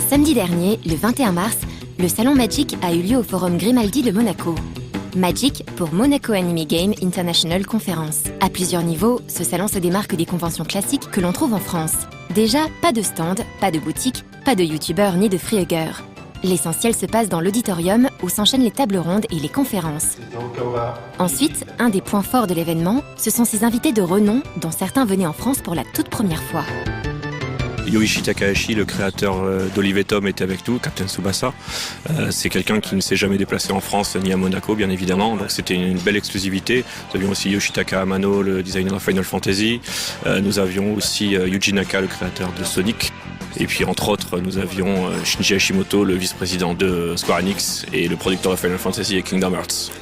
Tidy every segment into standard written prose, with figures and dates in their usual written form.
Samedi dernier, le 21 mars, le salon Magic a eu lieu au Forum Grimaldi de Monaco. Magic pour Monaco Anime Game International Conference. À plusieurs niveaux, ce salon se démarque des conventions classiques que l'on trouve en France. Déjà, pas de stand, pas de boutique, pas de youtubeurs ni de freehuggers. L'essentiel se passe dans l'auditorium où s'enchaînent les tables rondes et les conférences. Ensuite, un des points forts de l'événement, ce sont ces invités de renom dont certains venaient en France pour la toute première fois. Yoichi Takahashi, le créateur d'Olive et Tom, était avec nous, Captain Tsubasa. C'est quelqu'un qui ne s'est jamais déplacé en France ni à Monaco, bien évidemment, donc c'était une belle exclusivité. Nous avions aussi Yoshitaka Amano, le designer de Final Fantasy. Nous avions aussi Yuji Naka, le créateur de Sonic. Et puis entre autres, nous avions Shinji Hashimoto, le vice-président de Square Enix et le producteur de Final Fantasy et Kingdom Hearts.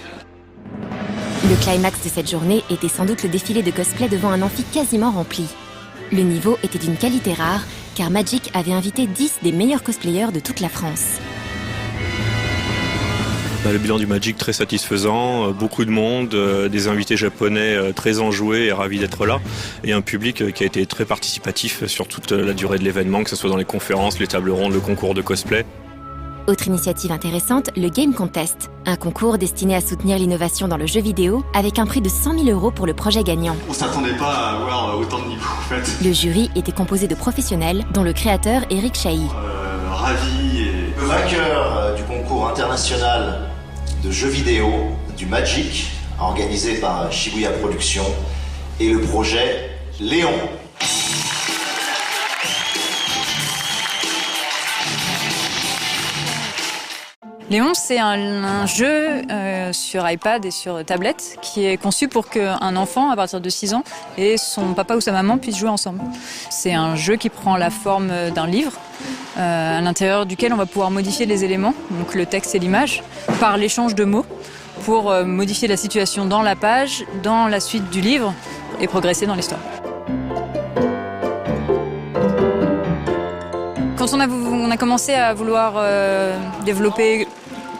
Le climax de cette journée était sans doute le défilé de cosplay devant un amphi quasiment rempli. Le niveau était d'une qualité rare, car Magic avait invité 10 des meilleurs cosplayers de toute la France. Le bilan du Magic très satisfaisant, beaucoup de monde, des invités japonais très enjoués et ravis d'être là, et un public qui a été très participatif sur toute la durée de l'événement, que ce soit dans les conférences, les tables rondes, le concours de cosplay. Autre initiative intéressante, le Game Contest, un concours destiné à soutenir l'innovation dans le jeu vidéo avec un prix de 100 000 € pour le projet gagnant. On s'attendait pas à avoir autant de niveaux en fait. Le jury était composé de professionnels, dont le créateur Eric Chahi. Ravi et... Le vainqueur du concours international de jeux vidéo du Magic, organisé par Shibuya Productions, et le projet Léon. Léon, c'est un jeu sur iPad et sur tablette qui est conçu pour qu'un enfant, à partir de 6 ans, et son papa ou sa maman puissent jouer ensemble. C'est un jeu qui prend la forme d'un livre, à l'intérieur duquel on va pouvoir modifier les éléments, donc le texte et l'image, par l'échange de mots, pour modifier la situation dans la page, dans la suite du livre, et progresser dans l'histoire. Quand on a commencé à vouloir développer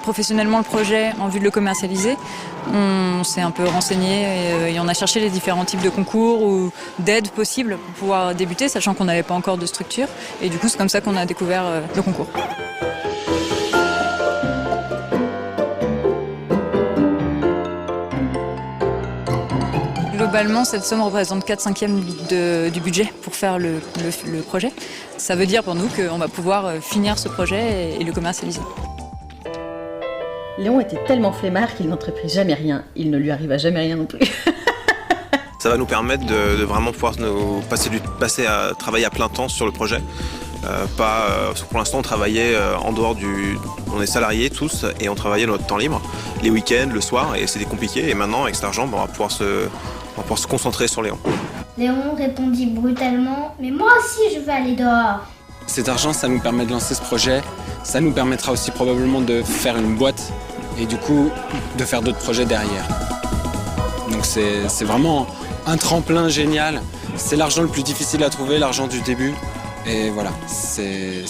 professionnellement le projet en vue de le commercialiser, on s'est un peu renseigné et on a cherché les différents types de concours ou d'aides possibles pour pouvoir débuter, sachant qu'on n'avait pas encore de structure. Et du coup, c'est comme ça qu'on a découvert le concours. Globalement, cette somme représente 4/5 du budget pour faire le projet. Ça veut dire pour nous qu'on va pouvoir finir ce projet et le commercialiser. Léon était tellement flemmard qu'il n'entreprit jamais rien. Il ne lui arriva jamais rien non plus. Ça va nous permettre de vraiment pouvoir nous passer à travailler à plein temps sur le projet. Pour l'instant, on travaillait en dehors on est salariés tous et on travaillait notre temps libre, les week-ends, le soir, et c'était compliqué. Et maintenant, avec cet argent, on va pouvoir se concentrer sur Léon. Léon répondit brutalement « Mais moi aussi, je veux aller dehors !» Cet argent, ça nous permet de lancer ce projet. Ça nous permettra aussi probablement de faire une boîte et du coup, de faire d'autres projets derrière. Donc c'est vraiment un tremplin génial. C'est l'argent le plus difficile à trouver, l'argent du début. Et voilà, c'est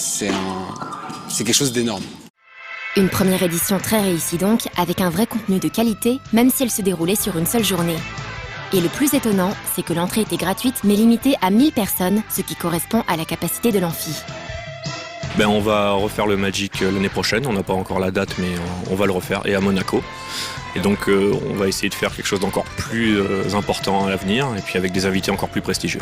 quelque chose d'énorme. Une première édition très réussie donc, avec un vrai contenu de qualité, même si elle se déroulait sur une seule journée. Et le plus étonnant, c'est que l'entrée était gratuite, mais limitée à 1000 personnes, ce qui correspond à la capacité de l'amphi. On va refaire le Magic l'année prochaine, on n'a pas encore la date, mais on va le refaire, et à Monaco. Et donc on va essayer de faire quelque chose d'encore plus important à l'avenir, et puis avec des invités encore plus prestigieux.